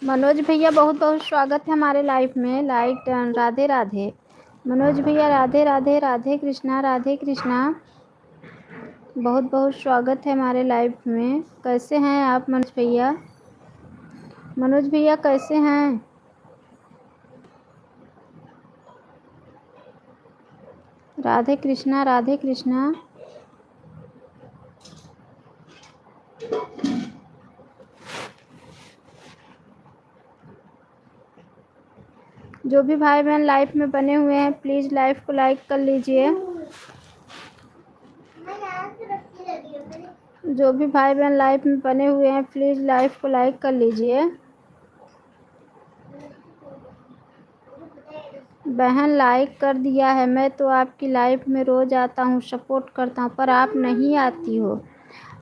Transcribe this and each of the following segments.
मनोज भैया बहुत बहुत स्वागत है हमारे लाइफ में। Like done. राधे राधे मनोज भैया, राधे राधे। राधे कृष्णा, राधे कृष्णा। बहुत बहुत स्वागत है हमारे लाइफ में। कैसे हैं आप मनोज भैया? मनोज भैया कैसे हैं? राधे कृष्णा, राधे कृष्णा। जो भी भाई बहन लाइफ में बने हुए हैं प्लीज़ लाइफ को लाइक कर लीजिए। जो भी भाई बहन लाइफ में बने हुए हैं प्लीज़ लाइफ को लाइक कर लीजिए। बहन लाइक कर दिया है। मैं तो आपकी लाइफ में रोज़ आता हूँ, सपोर्ट करता हूँ, पर आप नहीं आती हो।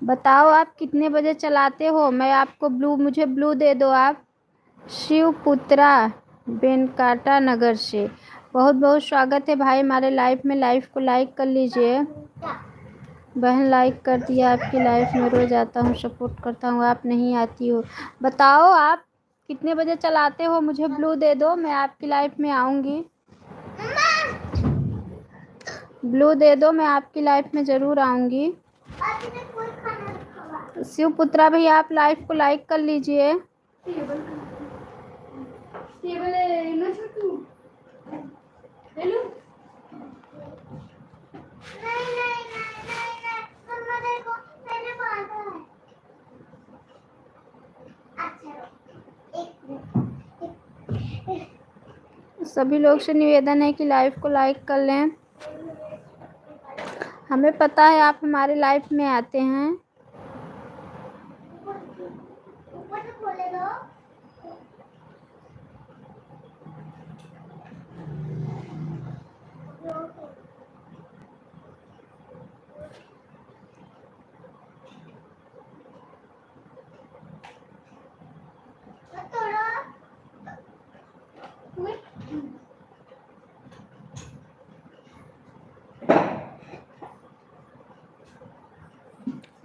बताओ आप कितने बजे चलाते हो? मैं आपको मुझे ब्लू दे दो आप। शिवपुत्रा बेनकाटा नगर से बहुत बहुत स्वागत है भाई हमारे लाइफ में। लाइफ को लाइक कर लीजिए। बहन लाइक कर दिया। आपकी लाइफ में रोज़ आता हूँ, सपोर्ट करता हूँ, आप नहीं आती हो। बताओ आप कितने बजे चलाते हो? मुझे ब्लू दे दो, मैं आपकी लाइफ में आऊँगी। ब्लू दे दो, मैं आपकी लाइफ में ज़रूर आऊँगी। शिवपुत्रा भैया आप लाइफ को लाइक कर लीजिए। सभी लोग से निवेदन है कि लाइफ को लाइक कर लें। हमें पता है आप हमारे लाइफ में आते हैं।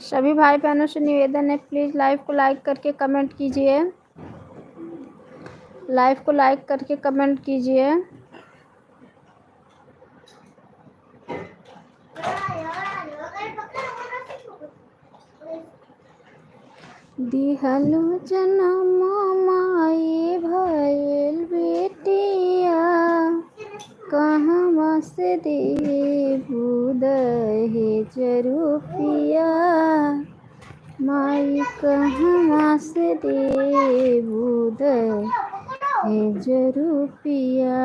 सभी भाई बहनों से निवेदन है प्लीज़ लाइव को लाइक करके कमेंट कीजिए। लाइव को लाइक करके कमेंट कीजिए। दिहलो जनम माए भइल बेटिया, कहवा से देबू दहेज रुपिया। माई कहवा से देबू दहेज रुपिया।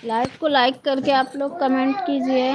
लाइव को लाइक करके आप लोग कमेंट कीजिए।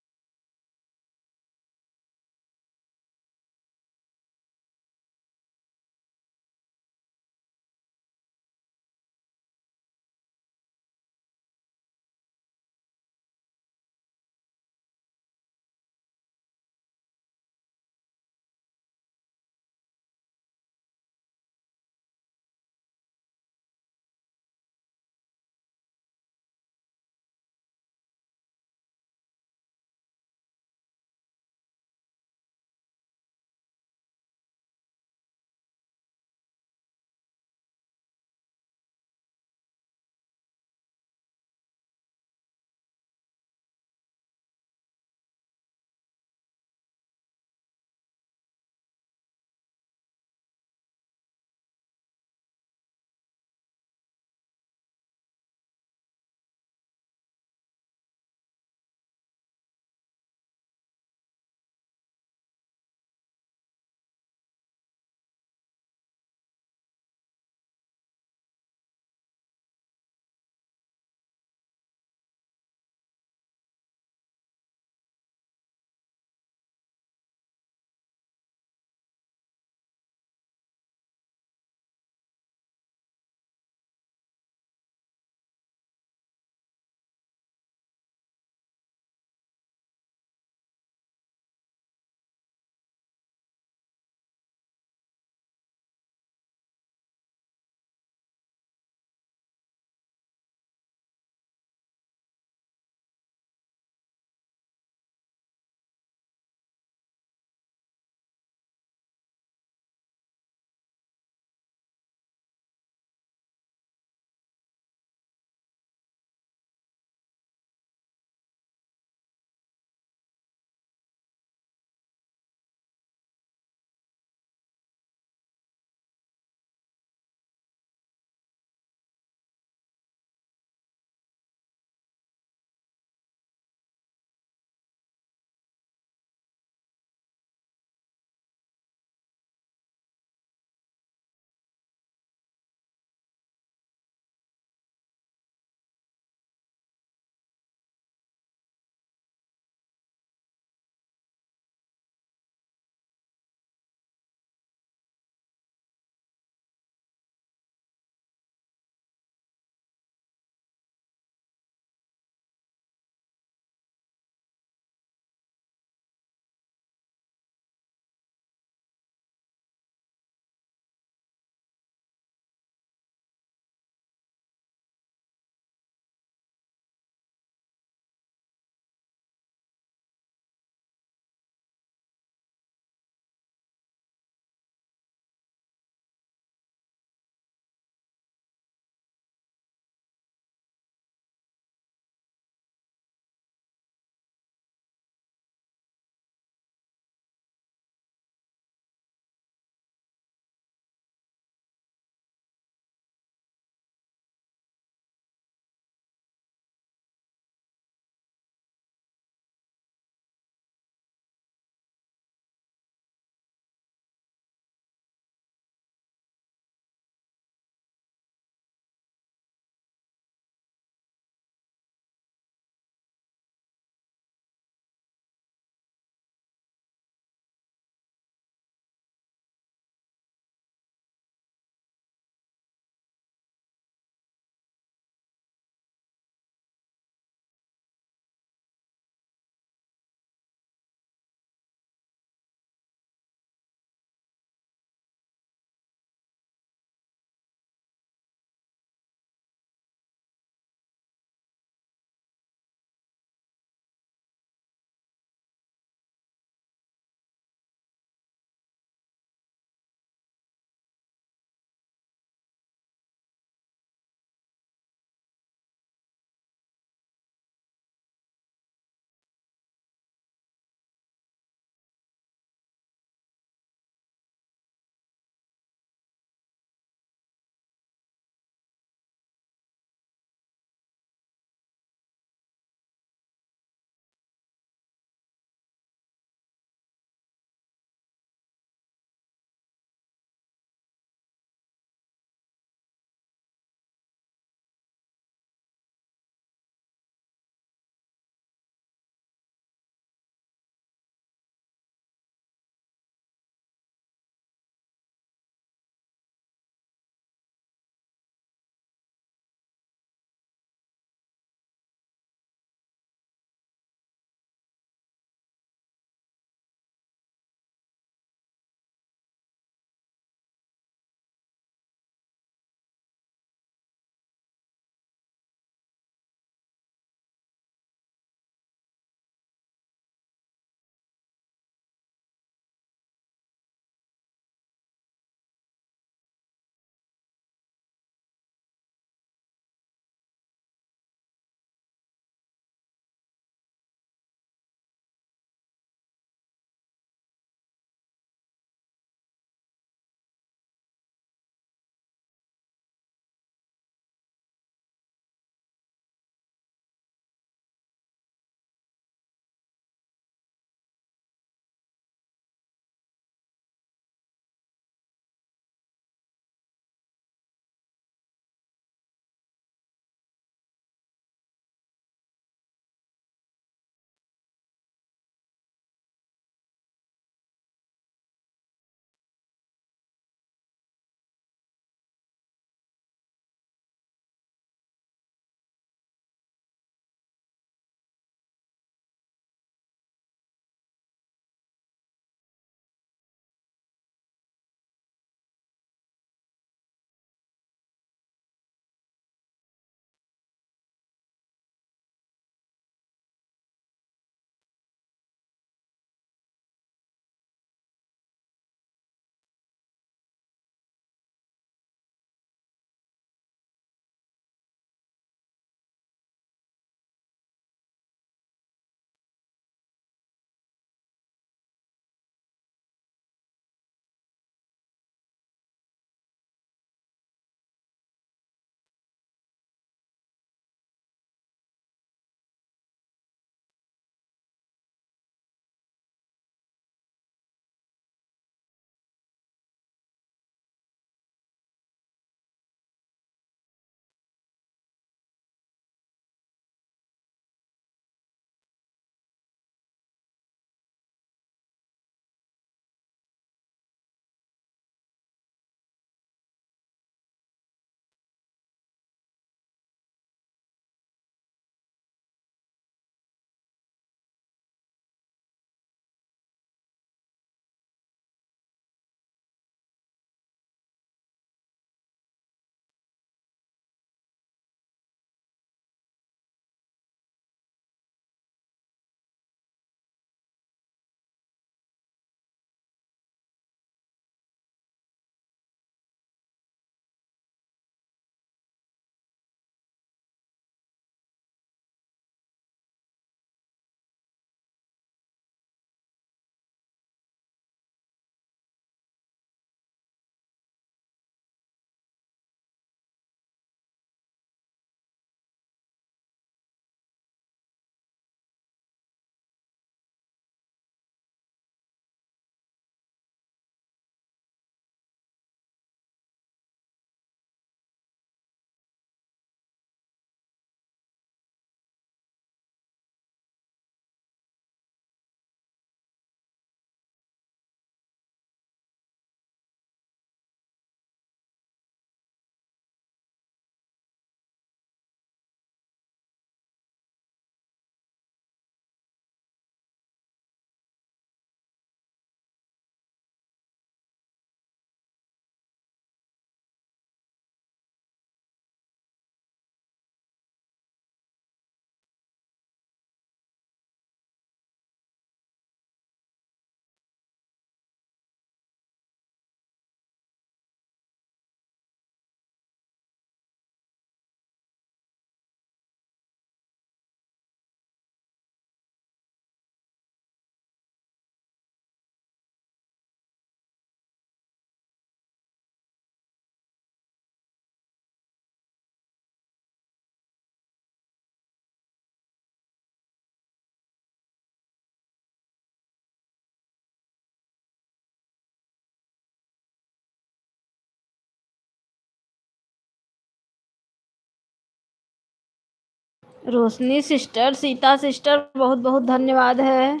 रोशनी सिस्टर, सीता सिस्टर, बहुत बहुत धन्यवाद है।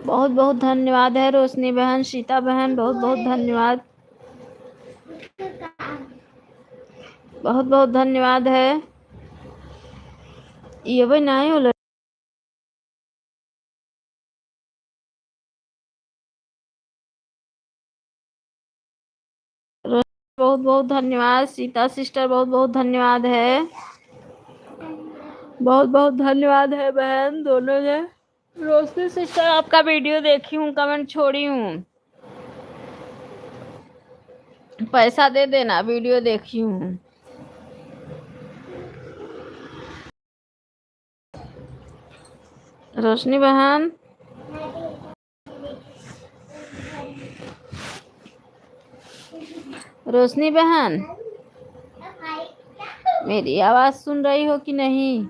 बहुत बहुत धन्यवाद है रोशनी बहन, सीता बहन, बहुत बहुत धन्यवाद। बहुत बहुत धन्यवाद है। ये भाई नहीं हो बहुत बहुत धन्यवाद। सीता सिस्टर, बहुत बहुत धन्यवाद है। बहुत बहुत धन्यवाद है बहन दोनों ने। रोशनी सिस्टर, आपका वीडियो देखी हूँ, कमेंट छोड़ी हूँ, पैसा दे देना, वीडियो देखी हूँ। रोशनी बहन, रोशनी बहन, मेरी आवाज सुन रही हो कि नहीं?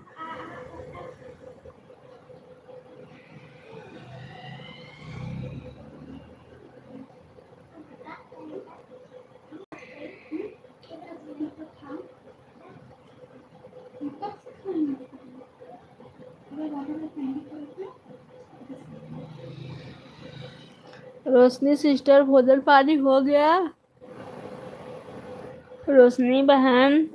रोशनी सिस्टर, भोजन पानी हो गया? रोशनी बहन,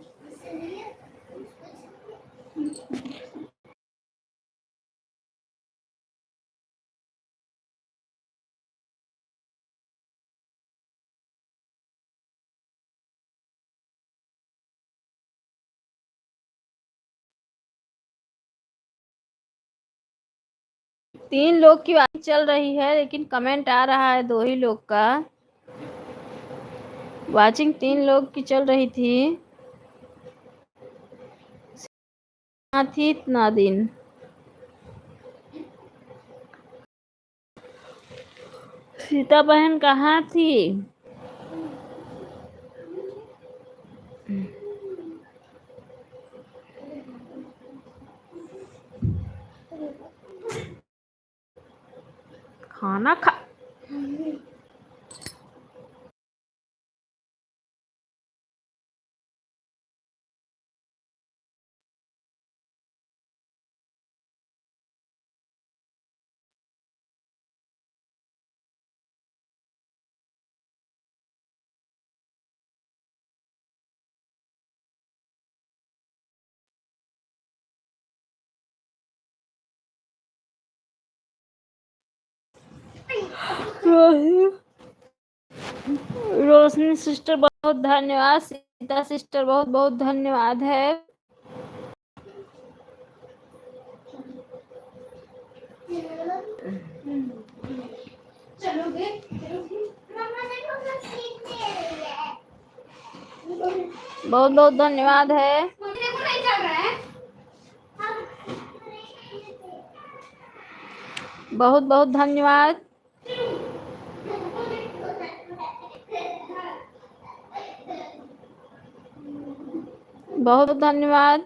3 लोग की बात चल रही है, लेकिन कमेंट आ रहा है 2 ही लोग का। वाचिंग 3 लोग की चल रही थी। कहाँ थी इतना दिन? सीता बहन कहाँ थी? खाना खा रोशनी सिस्टर, बहुत धन्यवाद। सीता सिस्टर, बहुत बहुत धन्यवाद है। बहुत बहुत धन्यवाद है। बहुत बहुत धन्यवाद। बहुत धन्यवाद।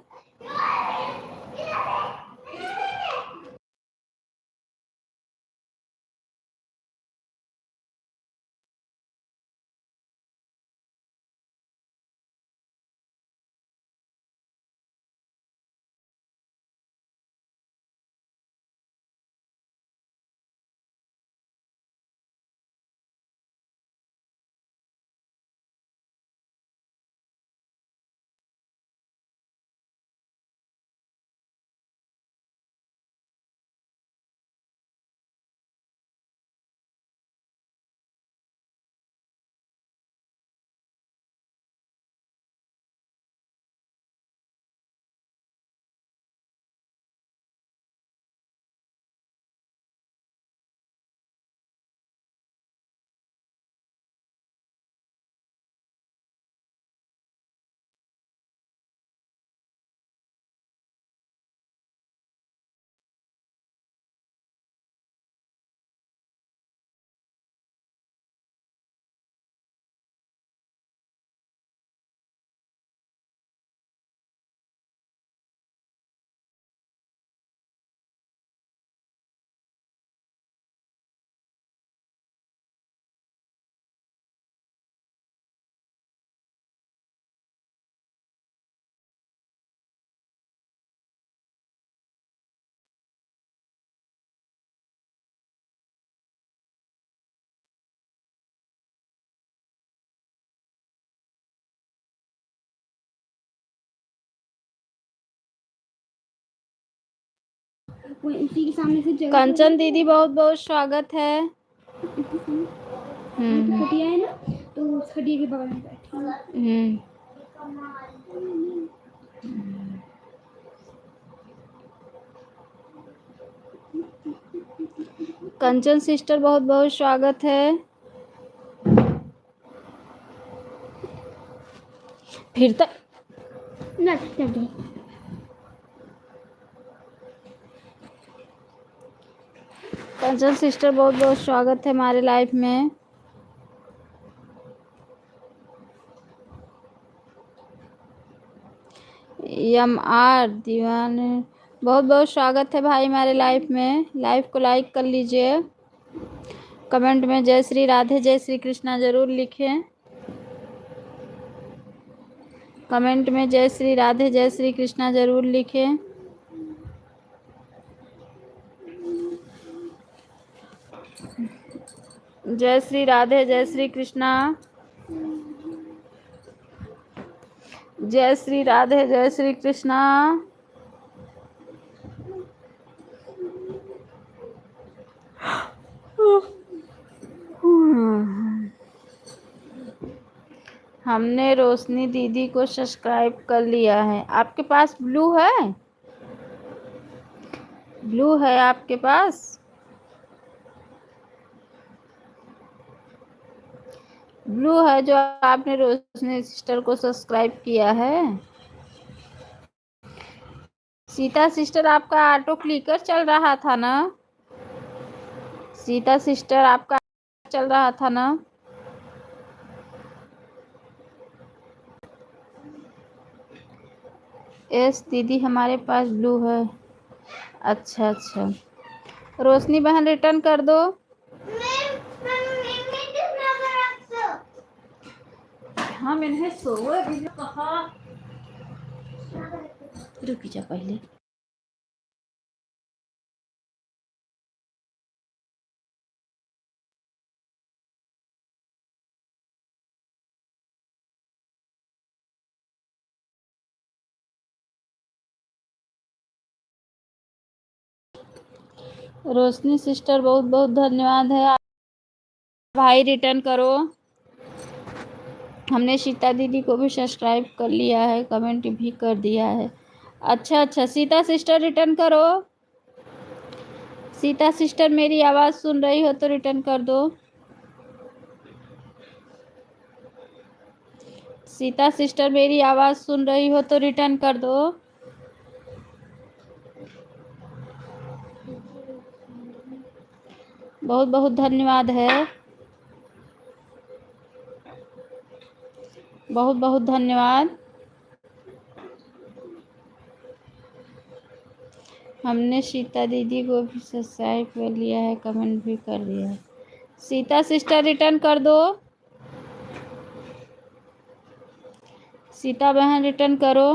उसी के सामने से जगह कंचन दीदी बहुत बहुत स्वागत है। खटिया है ना, तो उस खटिया के बगल में बैठी हूँ। कंचन सिस्टर बहुत बहुत स्वागत है। फिर तक कंचन सिस्टर बहुत बहुत स्वागत है हमारे लाइफ में। दीवाने बहुत बहुत स्वागत है भाई हमारे लाइफ में। लाइफ को लाइक कर लीजिए। कमेंट में जय श्री राधे जय श्री कृष्णा जरूर लिखें। कमेंट में जय श्री राधे जय श्री कृष्णा जरूर लिखें। जय श्री राधे जय श्री कृष्णा। जय श्री राधे जय श्री कृष्णा। हमने रोशनी दीदी को सब्सक्राइब कर लिया है। आपके पास ब्लू है? ब्लू है आपके पास? ब्लू है जो आपने रोशनी सिस्टर को सब्सक्राइब किया है? सीता सिस्टर आपका ऑटो क्लिकर चल रहा था ना? सीता सिस्टर आपका चल रहा था ना? यस दीदी हमारे पास ब्लू है। अच्छा अच्छा, रोशनी बहन रिटर्न कर दो। हाँ मैंने सोए भी कहा। रुक जा पहले। रोशनी सिस्टर बहुत बहुत धन्यवाद है। भाई रिटर्न करो। हमने सीता दीदी को भी सब्सक्राइब कर लिया है, कमेंट भी कर दिया है। अच्छा अच्छा, सीता सिस्टर रिटर्न करो। सीता सिस्टर मेरी आवाज़ सुन रही हो तो रिटर्न कर दो। सीता सिस्टर मेरी आवाज़ सुन रही हो तो रिटर्न कर दो। बहुत बहुत धन्यवाद है। बहुत बहुत धन्यवाद। हमने सीता दीदी को भी सब्सक्राइब कर लिया है, कमेंट भी कर दिया है। सीता सिस्टर रिटर्न कर दो। सीता बहन रिटर्न करो।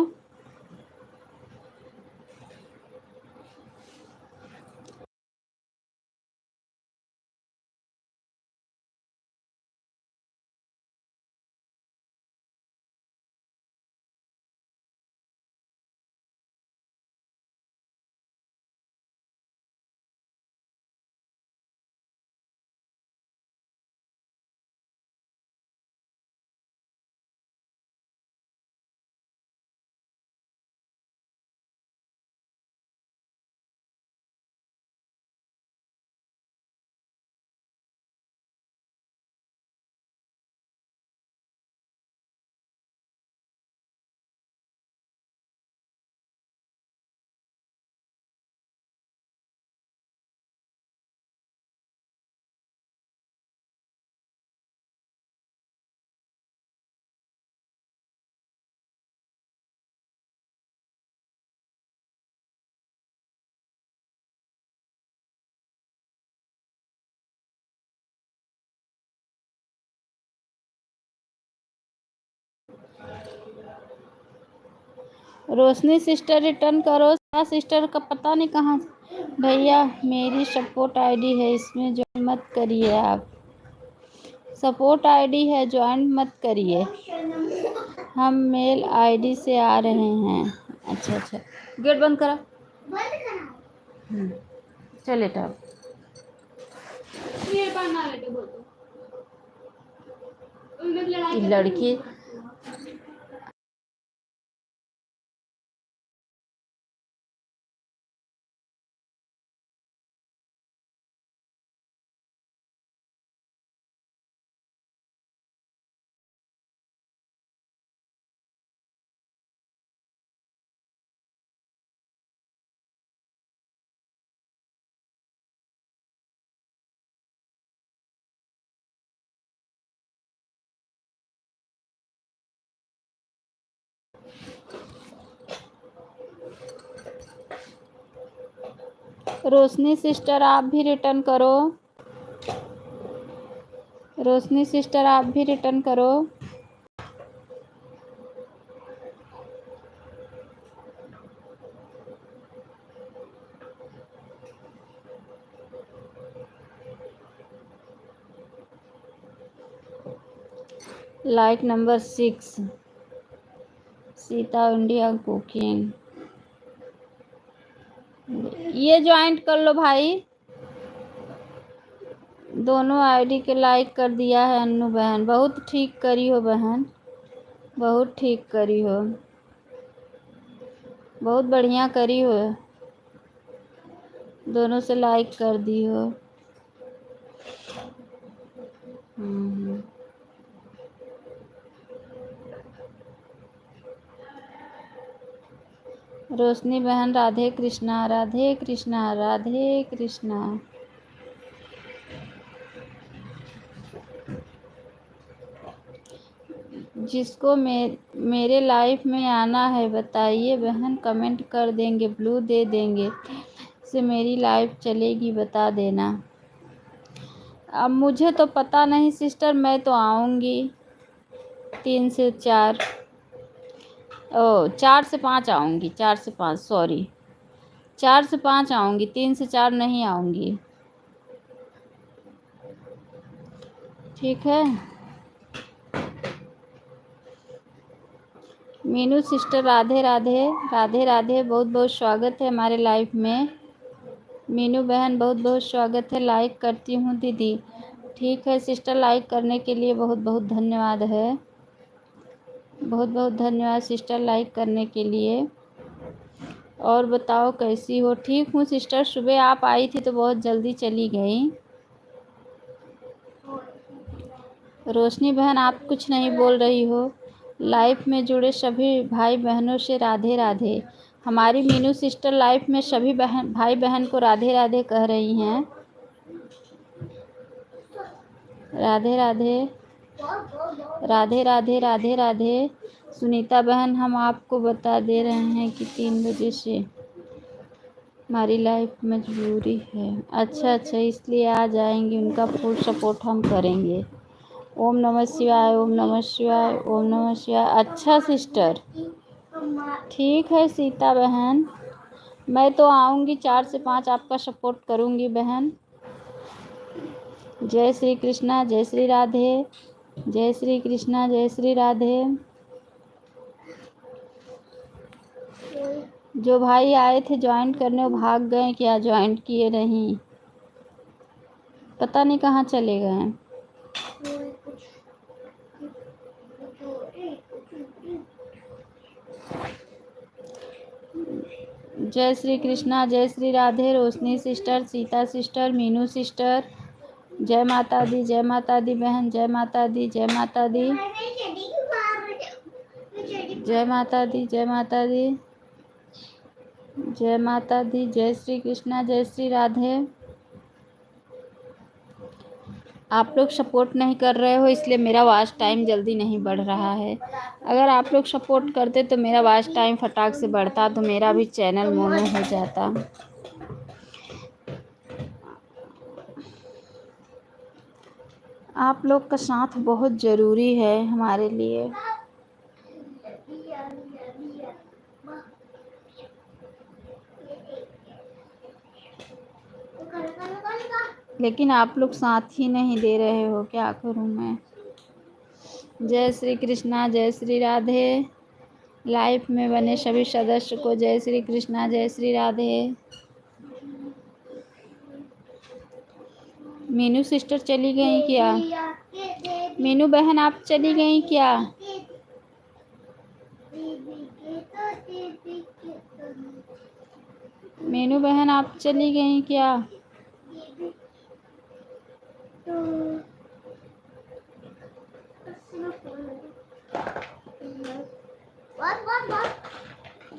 रोशनी सिस्टर रिटर्न करो। सिस्टर का पता नहीं कहाँ। भैया मेरी सपोर्ट आईडी है, इसमें ज्वाइन मत करिए। आप सपोर्ट आईडी है, ज्वाइन मत करिए। हम मेल आईडी से आ रहे हैं। अच्छा अच्छा, गेट बंद करा। चल बेटा। मेरे पास ना लेके बोल दो उनमें लड़ाई ये लड़की रोशनी सिस्टर आप भी रिटर्न करो। रोशनी सिस्टर आप भी रिटर्न करो। Like number 6 Sita India cooking, ये ज्वाइंट कर लो भाई। दोनों आईडी के लाइक कर दिया है अन्नू बहन, बहुत ठीक करी हो बहन, बहुत ठीक करी हो, बहुत बढ़िया करी हो, दोनों से लाइक कर दी हो। रोशनी बहन राधे कृष्णा, राधे कृष्णा, राधे कृष्णा। जिसको मेरे लाइफ में आना है बताइए बहन, कमेंट कर देंगे, ब्लू दे देंगे, से मेरी लाइफ चलेगी बता देना। अब मुझे तो पता नहीं सिस्टर, मैं तो आऊँगी 3 से 4, 4 से 5 आऊँगी, 4 से 5 सॉरी, 4 से 5 आऊँगी, 3 से 4 नहीं आऊँगी। ठीक है। मीनू सिस्टर राधे राधे, राधे राधे, बहुत बहुत स्वागत है हमारे लाइफ में। मीनू बहन बहुत बहुत स्वागत है, लाइक करती हूँ दीदी। ठीक है सिस्टर, लाइक करने के लिए बहुत बहुत धन्यवाद है, बहुत बहुत धन्यवाद सिस्टर लाइक करने के लिए। और बताओ कैसी हो? ठीक हूँ सिस्टर, सुबह आप आई थी तो बहुत जल्दी चली गई। रोशनी बहन आप कुछ नहीं बोल रही हो। लाइफ में जुड़े सभी भाई बहनों से राधे राधे। हमारी मीनू सिस्टर लाइफ में सभी भाई बहन को राधे राधे कह रही हैं। राधे राधे, राधे राधे, राधे राधे। सुनीता बहन हम आपको बता दे रहे हैं कि 3 बजे से हमारी लाइफ मजबूरी है। अच्छा अच्छा, इसलिए आ जाएंगी, उनका फुल सपोर्ट हम करेंगे। ओम नमः शिवाय, ओम नमः शिवाय, ओम नमः शिवाय। अच्छा सिस्टर, ठीक है सीता बहन, मैं तो आऊँगी 4 से 5, आपका सपोर्ट करूँगी बहन। जय श्री कृष्णा, जय श्री राधे, जय श्री कृष्णा, जय श्री राधे। जो भाई आए थे ज्वाइंट करने वो भाग गए क्या? ज्वाइंट किए नहीं, पता नहीं कहाँ चले गए। जय श्री कृष्णा, जय Shri Radhe. Roshni sister, Sita sister, Meenu sister, जय माता दी, जय माता दी बहन, जय माता दी, जय माता दी, जय माता दी, जय माता दी, जय माता दी। जय श्री कृष्णा, जय श्री राधे। आप लोग सपोर्ट नहीं कर रहे हो इसलिए मेरा वॉच टाइम जल्दी नहीं बढ़ रहा है। अगर आप लोग सपोर्ट करते तो मेरा वॉच टाइम फटाक से बढ़ता, तो मेरा भी चैनल मोनो हो जाता। आप लोग का साथ बहुत ज़रूरी है हमारे लिए। लेकिन आप लोग साथ ही नहीं दे रहे हो, क्या करूं मैं। जय श्री कृष्णा, जय श्री राधे। लाइफ में बने सभी सदस्य को जय श्री कृष्णा, जय श्री राधे। मीनू सिस्टर चली गई क्या? मीनू बहन आप चली गई क्या? मीनू बहन आप चली गई क्या?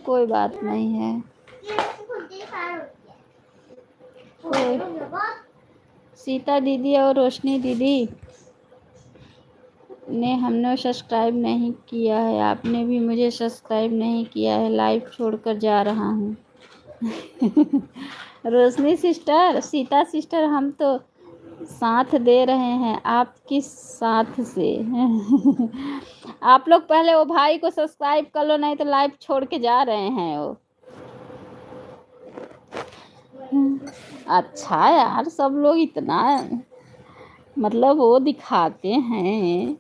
कोई बात नहीं है। कोई सीता दीदी और रोशनी दीदी ने हमने सब्सक्राइब नहीं किया है, आपने भी मुझे सब्सक्राइब नहीं किया है। लाइव छोड़कर जा रहा हूँ। रोशनी सिस्टर, सीता सिस्टर, हम तो साथ दे रहे हैं आपकी साथ से। आप लोग पहले वो भाई को सब्सक्राइब कर लो, नहीं तो लाइव छोड़ के जा रहे हैं वो। अच्छा यार, सब लोग इतना मतलब वो दिखाते हैं।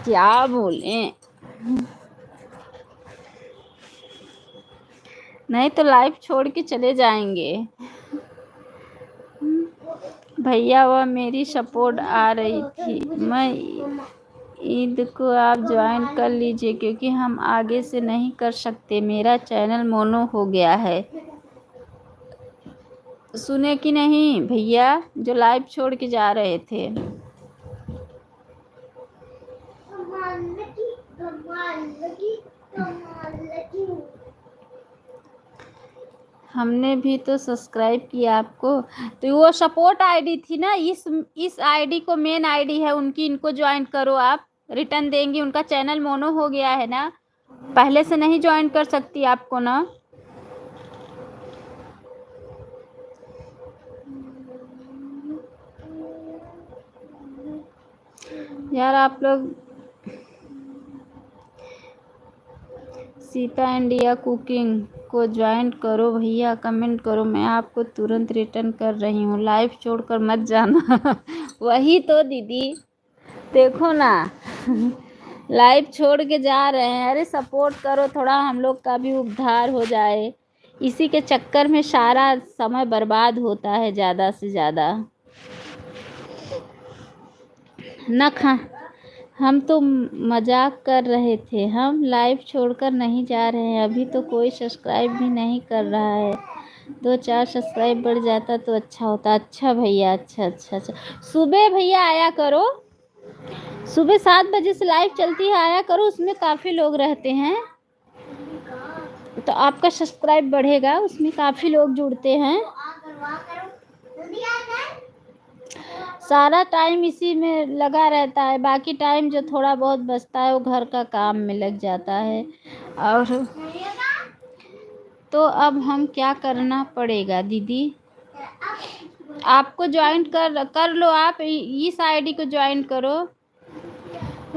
क्या बोलें, नहीं तो लाइव छोड़ के चले जाएंगे। भैया वह मेरी सपोर्ट आ रही थी, मैं ईद को आप ज्वाइन कर लीजिए क्योंकि हम आगे से नहीं कर सकते, मेरा चैनल मोनो हो गया है। सुने कि नहीं भैया जो लाइव छोड़ के जा रहे थे? हमने भी तो सब्सक्राइब किया आपको, तो वो सपोर्ट आईडी थी ना, इस आईडी को मेन आईडी है उनकी, इनको ज्वाइन करो आप, रिटर्न देंगी। उनका चैनल मोनो हो गया है ना, पहले से नहीं ज्वाइन कर सकती आपको ना। यार आप लोग सीता इंडिया कुकिंग को ज्वाइन करो भैया, कमेंट करो, मैं आपको तुरंत रिटर्न कर रही हूँ, लाइव छोड़कर मत जाना। वही तो दीदी देखो ना, लाइव छोड़ के जा रहे हैं। अरे सपोर्ट करो थोड़ा, हम लोग का भी उद्धार हो जाए। इसी के चक्कर में सारा समय बर्बाद होता है ज़्यादा से ज़्यादा। न खा हम तो मजाक कर रहे थे, हम लाइव छोड़कर नहीं जा रहे हैं। अभी तो कोई सब्सक्राइब भी नहीं कर रहा है, 2-4 सब्सक्राइब बढ़ जाता तो अच्छा होता। अच्छा भैया, अच्छा। सुबह भैया आया करो, सुबह 7 बजे से लाइव चलती है, आया करो, उसमें काफ़ी लोग रहते हैं तो आपका सब्सक्राइब बढ़ेगा, उसमें काफ़ी लोग जुड़ते हैं। सारा टाइम इसी में लगा रहता है, बाकी टाइम जो थोड़ा बहुत बचता है वो घर का काम में लग जाता है। और तो अब हम क्या करना पड़ेगा दीदी? आपको ज्वाइन कर लो, आप इस आईडी को ज्वाइन करो।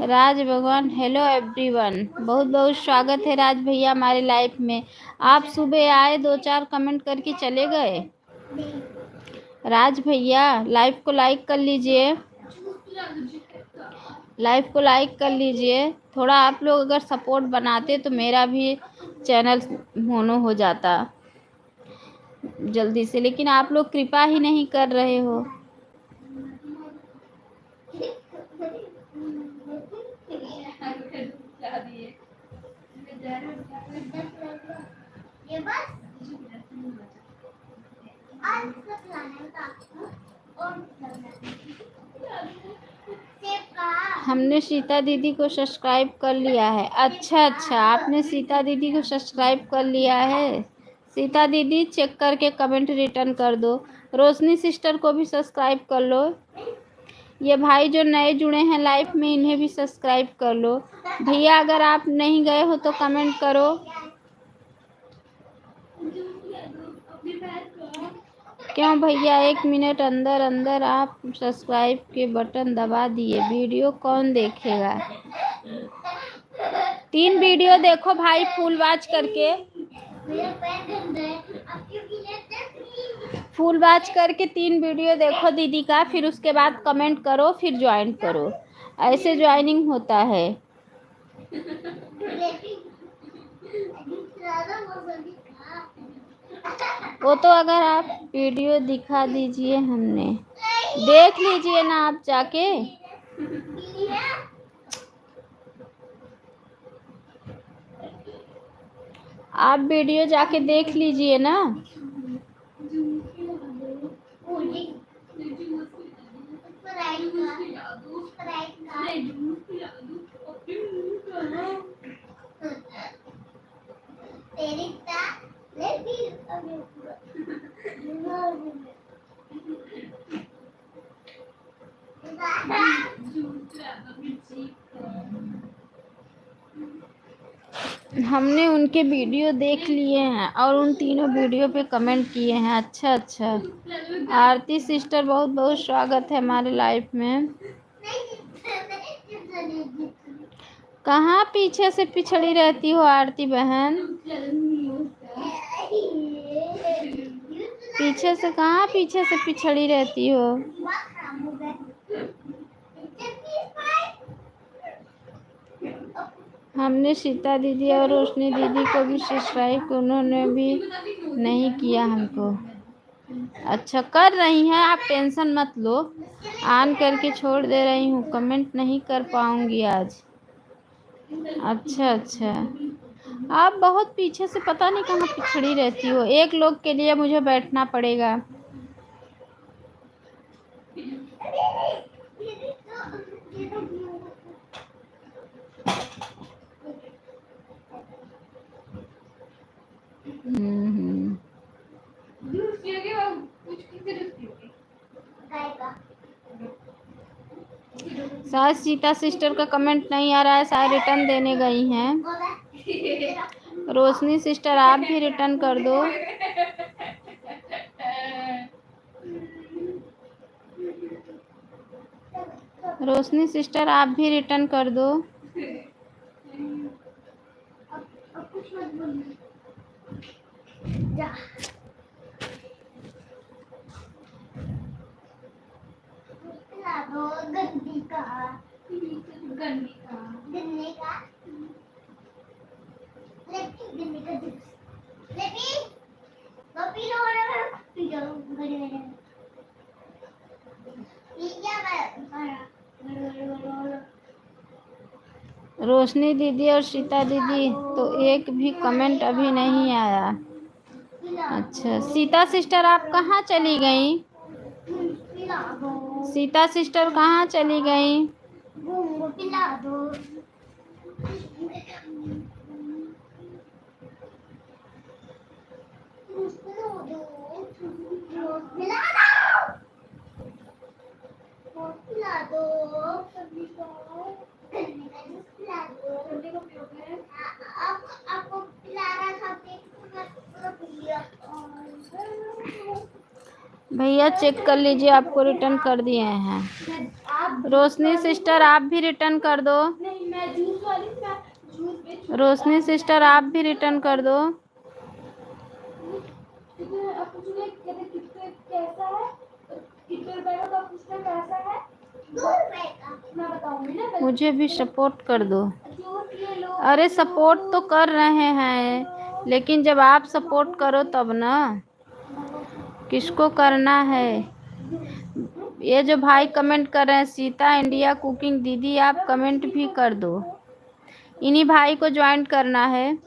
राज भगवान, हेलो एवरीवन, बहुत बहुत स्वागत है राज भैया हमारे लाइफ में। आप सुबह आए, 2-4 कमेंट करके चले गए। राज भैया लाइव को लाइक कर लीजिए, लाइव को लाइक कर लीजिए। थोड़ा आप लोग अगर सपोर्ट बनाते तो मेरा भी चैनल मोनो हो जाता जल्दी से, लेकिन आप लोग कृपा ही नहीं कर रहे हो। हमने सीता दीदी को सब्सक्राइब कर लिया है। अच्छा, आपने सीता दीदी को सब्सक्राइब कर लिया है। सीता दीदी चेक करके कमेंट रिटर्न कर दो। रोशनी सिस्टर को भी सब्सक्राइब कर लो। ये भाई जो नए जुड़े हैं लाइफ में, इन्हें भी सब्सक्राइब कर लो। भैया अगर आप नहीं गए हो तो कमेंट करो। क्यों भैया, 1 मिनट अंदर अंदर आप सब्सक्राइब के बटन दबा दिए, वीडियो कौन देखेगा? 3 वीडियो देखो भाई, फुल वॉच करके, फुल वॉच करके 3 वीडियो देखो दीदी का, फिर उसके बाद कमेंट करो, फिर ज्वाइन करो। ऐसे ज्वाइनिंग होता है। वो तो अगर आप वीडियो दिखा दीजिए, हमने देख लीजिए ना आप जाके। आप वीडियो जाके देख लीजिए ना। हमने उनके वीडियो देख लिए हैं और उन तीनों वीडियो पे कमेंट किए हैं। अच्छा अच्छा, आरती सिस्टर बहुत बहुत स्वागत है हमारे लाइफ में। कहाँ पीछे से पिछड़ी रहती हो आरती बहन? पीछे से कहाँ पीछे से पिछड़ी रहती हो? हमने सीता दीदी और रोशनी दीदी को भी सब्सक्राइब, उन्होंने भी नहीं किया हमको। अच्छा कर रही हैं आप, टेंशन मत लो। ऑन करके छोड़ दे रही हूँ, कमेंट नहीं कर पाऊंगी आज। अच्छा अच्छा, आप बहुत पीछे से पता नहीं कहाँ पिछड़ी रहती हो। एक लोग के लिए मुझे बैठना पड़ेगा। शायद सीता सिस्टर का कमेंट नहीं आ रहा है, शायद रिटर्न देने गई हैं। रोशनी सिस्टर आप भी रिटर्न कर दो। रोशनी सिस्टर आप भी रिटर्न कर दो। रोशनी दीदी और सीता दीदी तो एक भी कमेंट अभी नहीं आया। अच्छा सीता सिस्टर आप कहाँ चली गई? सीता सिस्टर कहाँ चली गई? भैया चेक कर लीजिए, आपको रिटर्न कर दिए हैं। रोशनी सिस्टर आप भी रिटर्न कर दो। रोशनी सिस्टर आप भी रिटर्न कर दो। मुझे भी सपोर्ट कर दो। अरे सपोर्ट तो कर रहे हैं, लेकिन जब आप सपोर्ट करो तब ना। किसको करना है? ये जो भाई कमेंट कर रहे हैं सीता इंडिया कुकिंग दीदी, आप कमेंट भी कर दो। इन्हीं भाई को ज्वाइन करना है।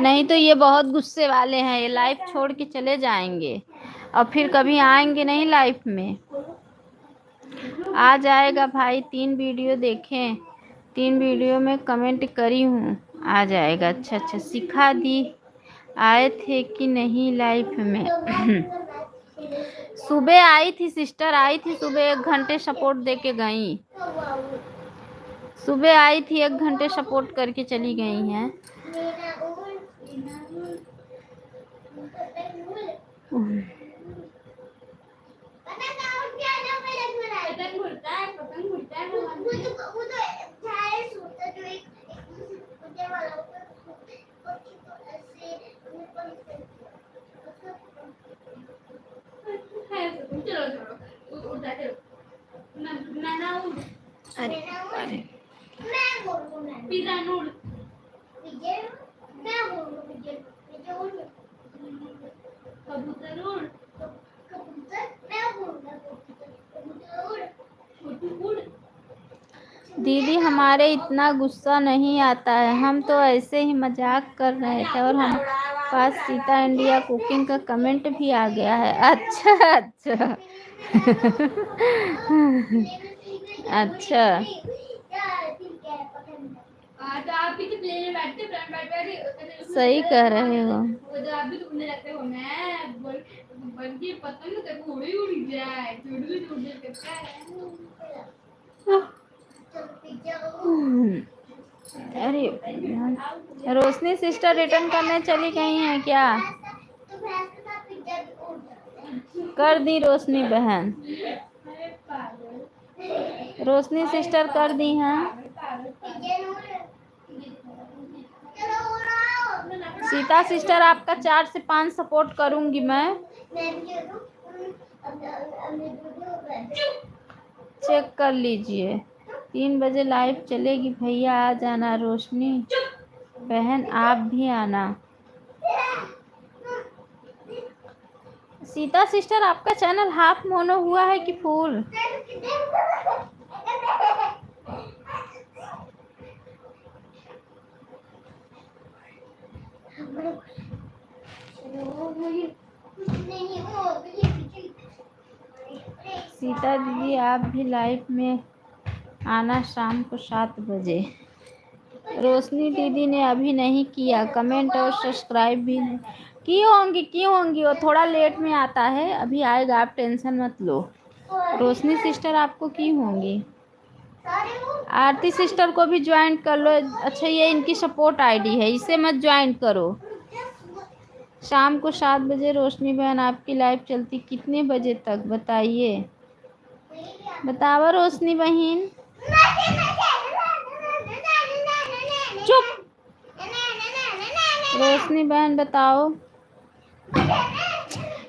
नहीं तो ये बहुत गुस्से वाले हैं, ये लाइफ छोड़ के चले जाएंगे और फिर कभी आएंगे नहीं लाइफ में। आ जाएगा भाई, 3 वीडियो देखें, 3 वीडियो में कमेंट करी हूँ, आ जाएगा। अच्छा अच्छा, सिखा दी आए थे कि नहीं लाइफ में? सुबह आई थी सिस्टर, आई थी सुबह, 1 घंटे सपोर्ट दे के गई। सुबह आई थी, 1 घंटे सपोर्ट करके चली गई हैं। अरे कबूतर उड़, कबूतर मैं उड़ूंगा, कबूतर उड़, छोटू उड़। दीदी हमारे इतना गुस्सा नहीं आता है, हम तो ऐसे ही मजाक कर रहे थे और हम पास सीता इंडिया कुकिंग का कमेंट भी आ गया है। अच्छा अच्छा अच्छा तो आप भी तो प्लेन में बैठते बैठ सही कह रहे हो। वो तो आप भी तो उड़ने लगते हो। मैं बन के पतंग तक उड़ ही उड़ जाए, उड़ करता है। अरे रोशनी सिस्टर रिटर्न करने चली गई हैं क्या? कर दी रोशनी बहन, रोशनी सिस्टर कर दी हैं। सीता सिस्टर आपका 4 से 5 सपोर्ट करूंगी मैं। चेक कर लीजिए, 3 बजे लाइव चलेगी, भैया आ जाना, रोशनी बहन आप भी आना। सीता सिस्टर आपका चैनल हाफ मोनो हुआ है कि फुल? सीता दीदी आप भी लाइव में आना शाम को 7 बजे। रोशनी दीदी ने अभी नहीं किया कमेंट और सब्सक्राइब भी नहीं की होंगी, वो थोड़ा लेट में आता है, अभी आएगा, आप टेंशन मत लो। रोशनी सिस्टर आपको की होंगी। आरती सिस्टर को भी ज्वाइन कर लो। अच्छा ये इनकी सपोर्ट आईडी है, इसे मत ज्वाइन करो। शाम को 7 बजे रोशनी बहन आपकी लाइव चलती कितने बजे तक बताइए? बताओ रोशनी बहन। चुप, रोशनी बहन बताओ।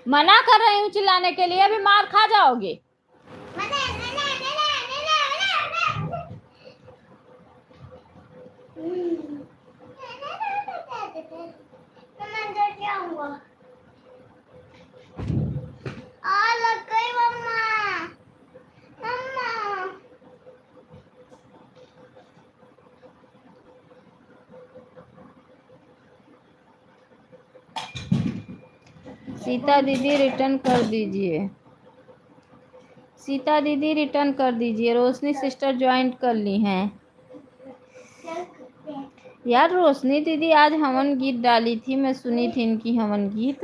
मना कर रही हूँ चिल्लाने के लिए, अभी मार खा जाओगे। सीता दीदी रिटर्न कर दीजिए, सीता दीदी रिटर्न कर दीजिए। रोशनी सिस्टर ज्वाइन कर ली हैं। यार रोशनी दीदी आज हवन गीत डाली थी, मैं सुनी थी इनकी हवन गीत।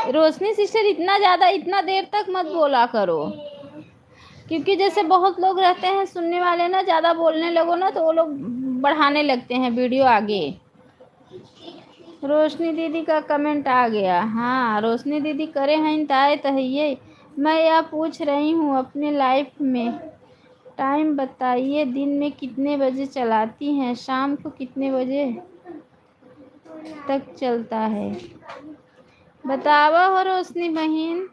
रोशनी सिस्टर इतना देर तक मत बोला करो, क्योंकि जैसे बहुत लोग रहते हैं सुनने वाले ना, ज़्यादा बोलने लगो ना तो वो लोग बढ़ाने लगते हैं वीडियो आगे। रोशनी दीदी का कमेंट आ गया। हाँ रोशनी दीदी करे हैं ताए तहिए। मैं यह पूछ रही हूँ अपने लाइफ में टाइम बताइए, दिन में कितने बजे चलाती हैं, शाम को कितने बजे तक चलता है? बतावा हो रोशनी बहन।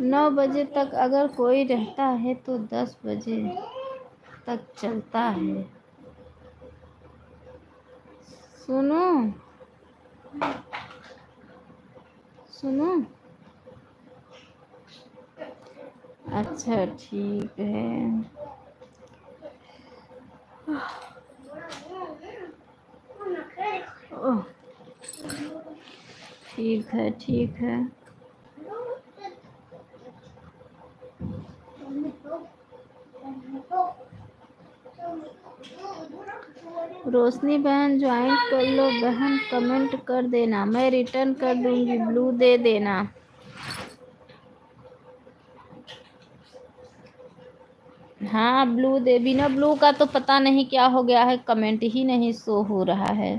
9 बजे तक अगर कोई रहता है तो 10 बजे तक चलता है। सुनो सुनो, अच्छा ठीक है। ओह, ठीक है ठीक है। रोशनी बहन ज्वाइन कर लो बहन, कमेंट कर देना, मैं रिटर्न कर दूंगी, ब्लू दे देना। हाँ ब्लू दे, बिना ब्लू का तो पता नहीं क्या हो गया है, कमेंट ही नहीं शो हो रहा है।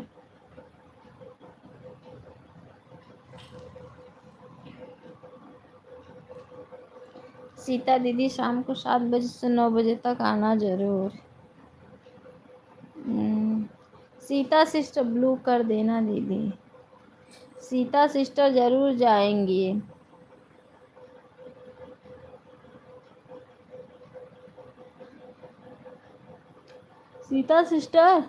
सीता दीदी शाम को 7 बजे से 9 बजे तक आना जरूर। सीता सिस्टर ब्लू कर देना दीदी, सीता सिस्टर जरूर जाएंगी। सीता सिस्टर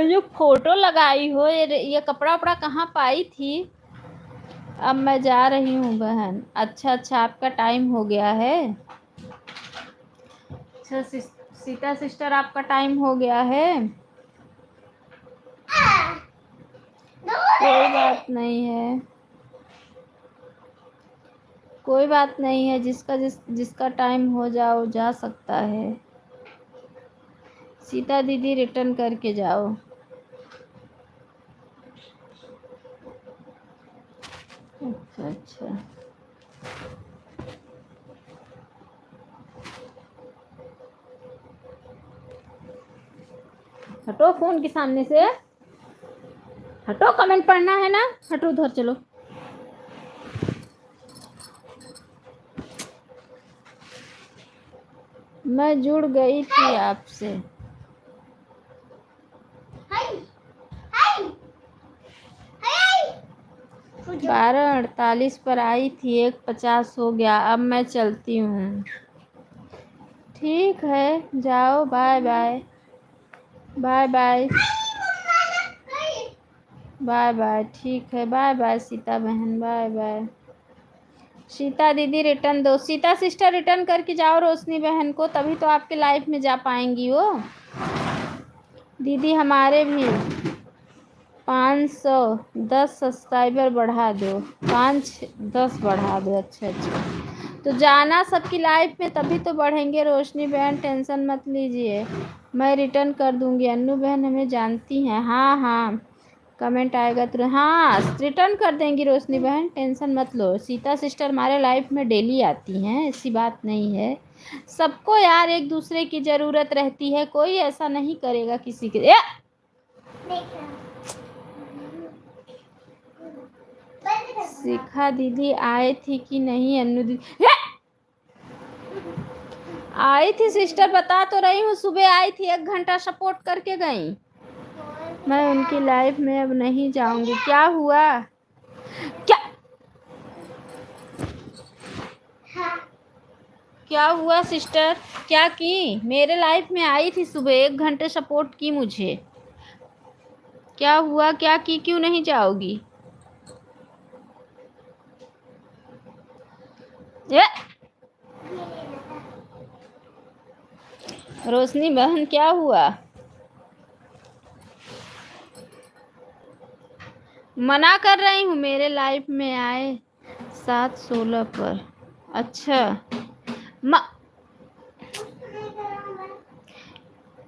जो फोटो लगाई हो, ये कपड़ा वपड़ा कहाँ पाई थी? अब मैं जा रही हूँ बहन। अच्छा अच्छा, आपका टाइम हो गया है। अच्छा सीता सिस्टर, आपका टाइम हो गया है। कोई बात नहीं है, कोई बात नहीं है। जिसका टाइम हो जाओ जा सकता है। सीता दीदी रिटर्न करके जाओ। अच्छा अच्छा, हटो फोन के सामने से, हटो। कमेंट पढ़ना है ना, हटो उधर चलो। मैं जुड़ गई थी आपसे। 12:48 पर आई थी, 1:50 हो गया। अब मैं चलती हूँ। ठीक है, जाओ। Bye bye, bye bye, bye bye. ठीक है, बाय बाय सीता बहन, बाय बाय। सीता दीदी रिटर्न दो। सीता सिस्टर रिटर्न करके जाओ रोशनी बहन को, तभी तो आपके लाइफ में जा पाएंगी वो। दीदी हमारे भी 510 सब्सक्राइबर बढ़ा दो, 5-10 बढ़ा दो। अच्छा अच्छा, तो जाना सबकी लाइफ में, तभी तो बढ़ेंगे। रोशनी बहन टेंशन मत लीजिए, मैं रिटर्न कर दूंगी। अन्नू बहन हमें जानती हैं। हाँ हाँ, कमेंट आएगा तो हाँ रिटर्न कर देंगी रोशनी बहन, टेंशन मत लो। सीता सिस्टर हमारे लाइफ में डेली आती हैं, ऐसी बात नहीं है। सबको यार एक दूसरे की ज़रूरत रहती है, कोई ऐसा नहीं करेगा किसी के। शिखा दीदी आए थी कि नहीं? अन्नू दीदी आई थी सिस्टर, बता तो रही हूँ। सुबह आई थी, 1 घंटा सपोर्ट करके गई। मैं उनकी लाइफ में अब नहीं जाऊंगी। क्या हुआ? क्या क्या हुआ सिस्टर? क्या की? मेरे लाइफ में आई थी सुबह, 1 घंटे सपोर्ट की मुझे। क्या हुआ? क्या की? क्यों नहीं जाओगी? ये रोशनी बहन क्या हुआ? मना कर रही हूँ, मेरे लाइफ में आए 7:16 पर। अच्छा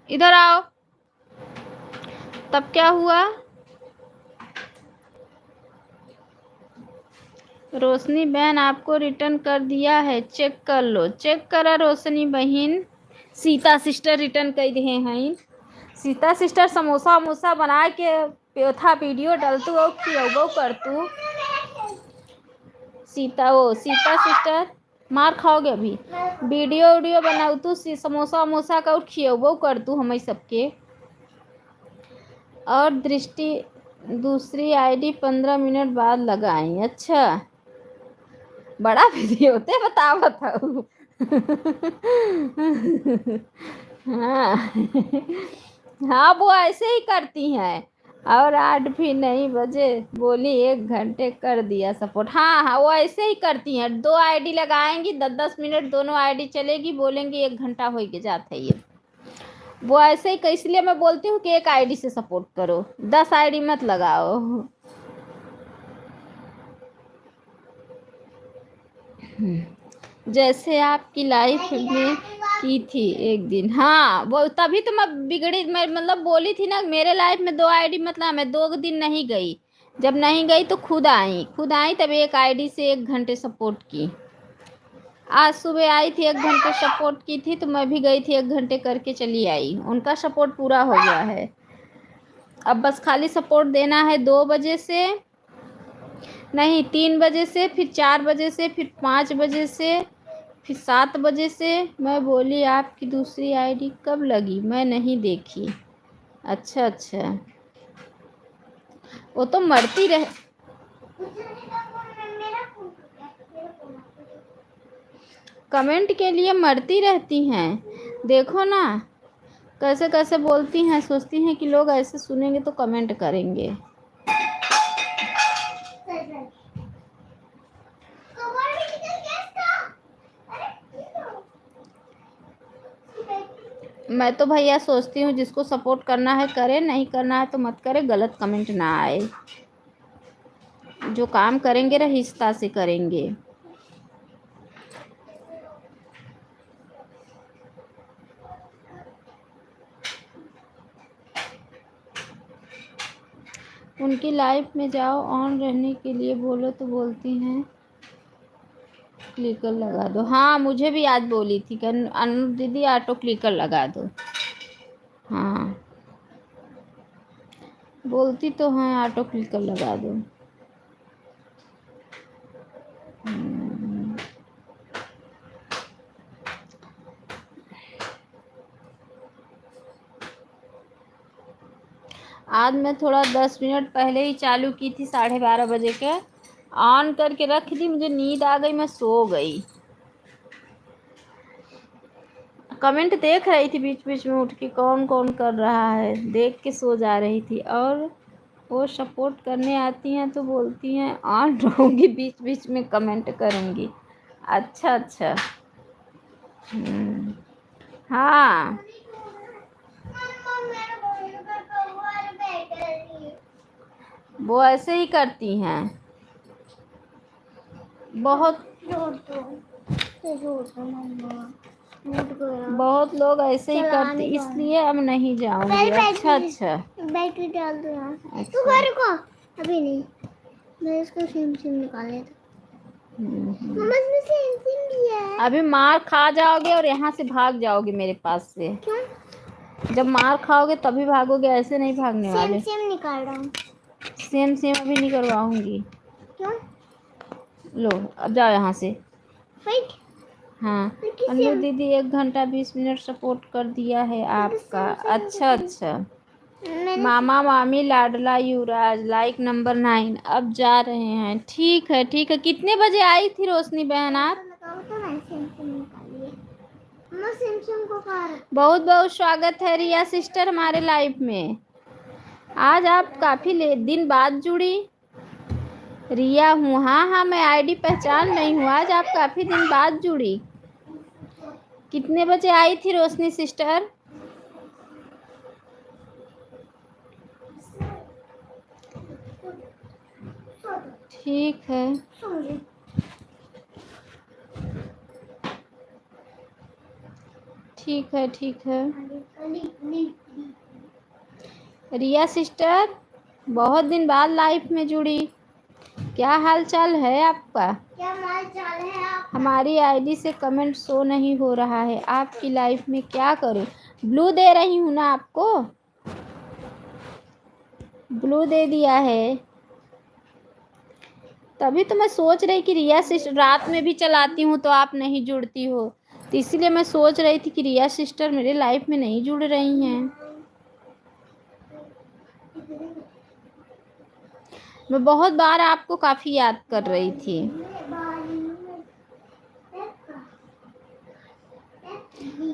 इधर आओ। तब क्या हुआ? रोशनी बहन आपको रिटर्न कर दिया है, चेक कर लो। चेक करा रोशनी बहन। सीता सिस्टर रिटर्न कर दिए हैं। सीता सिस्टर समोसा वमोसा बना के पेथा वीडियो डालतू और खियबो करतू। सीता सिस्टर मार खाओगे अभी। वीडियो बनाऊ तू समोसा वमोसा का और खियबो करतू हमें सबके। और दृष्टि दूसरी आईडी 15 मिनट बाद लगाई। अच्छा, बड़ा वीडियो होते बताओ। हाँ हाँ, वो ऐसे ही करती हैं। और 8 भी नहीं बजे बोली 1 घंटे कर दिया सपोर्ट। हाँ हाँ, वो ऐसे ही करती हैं। 2 आईडी लगाएंगी, 10-10 मिनट दोनों आईडी चलेगी, बोलेंगी 1 घंटा हो के जाता है ये। वो ऐसे ही, इसलिए मैं बोलती हूँ कि 1 आईडी से सपोर्ट करो, 10 आईडी मत लगाओ। जैसे आपकी लाइफ में की थी एक दिन। हाँ, वो तभी तो मैं बिगड़ी। मैं मतलब बोली थी ना, मेरे लाइफ में 2 आईडी, मतलब मैं 2 दिन नहीं गई। जब नहीं गई तो खुद आई तब 1 आईडी से 1 घंटे सपोर्ट की। आज सुबह आई थी, 1 घंटे सपोर्ट की थी, तो मैं भी गई थी, 1 घंटे करके चली आई। उनका सपोर्ट पूरा हो गया है। अब बस खाली सपोर्ट देना है 2 बजे से, नहीं 3 बजे से, फिर 4 बजे से, फिर 5 बजे से, फिर 7 बजे से। मैं बोली आपकी दूसरी आईडी कब लगी? मैं नहीं देखी। अच्छा अच्छा, वो तो मरती रह। कमेंट के लिए मरती रहती हैं, देखो ना। कैसे कैसे बोलती हैं, सोचती हैं कि लोग ऐसे सुनेंगे तो कमेंट करेंगे। मैं तो भैया सोचती हूँ जिसको सपोर्ट करना है करे, नहीं करना है तो मत करे, गलत कमेंट ना आए। जो काम करेंगे रहीस्ता से करेंगे। उनकी लाइफ में जाओ, ऑन रहने के लिए बोलो तो बोलती हैं क्लिकर लगा दो। हाँ मुझे भी आज बोली थी कि अनु दीदी ऑटो क्लिकर लगा दो। हाँ बोलती तो हैं ऑटो क्लिकर लगा दो। आज मैं थोड़ा 10 मिनट पहले ही चालू की थी, 12:30 बजे के ऑन करके रख दी। मुझे नींद आ गई, मैं सो गई। कमेंट देख रही थी बीच बीच में उठ के कौन कौन कर रहा है, देख के सो जा रही थी। और वो सपोर्ट करने आती हैं तो बोलती हैं ऑन रहूँगी, बीच बीच में कमेंट करूँगी। अच्छा अच्छा। हाँ वो ऐसे ही करती हैं बहुत बहुत लोग ऐसे ही करते, इसलिए अब नहीं जाऊंगी। अच्छा अच्छा बैटरी डाल दो यार। अच्छा। तू घर को अभी नहीं, मैं इसका सिम निकाल लेता। मम्मा इसमें सिम दिया है। अभी मार खा जाओगे और यहाँ से भाग जाओगे मेरे पास से। क्यों? जब मार खाओगे तभी भागोगे, ऐसे नहीं भागने वाले। सिम निकाल रहा हूँ। सेम अभी नहीं करवाऊंगी। क्यों? लो अब जाओ यहाँ से। वेट। हाँ अन्नू दीदी 1 घंटा 20 मिनट सपोर्ट कर दिया है आपका। अच्छा अच्छा। मामा मामी लाडला युवराज लाइक नंबर 9 अब जा रहे हैं। ठीक है ठीक है। कितने बजे आई थी रोशनी बहन आप? बहुत बहुत स्वागत है रिया सिस्टर हमारे लाइफ में। आज आप काफ़ी दिन बाद जुड़ी। रिया हूँ। हाँ हाँ मैं आईडी पहचान नहीं हूँ। आज आप काफ़ी दिन बाद जुड़ी। कितने बजे आई थी रोशनी सिस्टर? ठीक है ठीक है ठीक है। रिया सिस्टर बहुत दिन बाद लाइफ में जुड़ी। क्या हाल चाल है आपका? क्या हाल चाल है आप? हमारी आईडी से कमेंट शो नहीं हो रहा है, आपकी लाइफ में क्या करूं? ब्लू दे रही हूँ ना आपको, ब्लू दे दिया है। तभी तो मैं सोच रही कि रिया सिस्टर रात में भी चलाती हूँ तो आप नहीं जुड़ती हो, तो इसीलिए मैं सोच रही थी कि रिया सिस्टर मेरे लाइफ में नहीं जुड़ रही हैं। मैं बहुत बार आपको काफ़ी याद कर रही थी।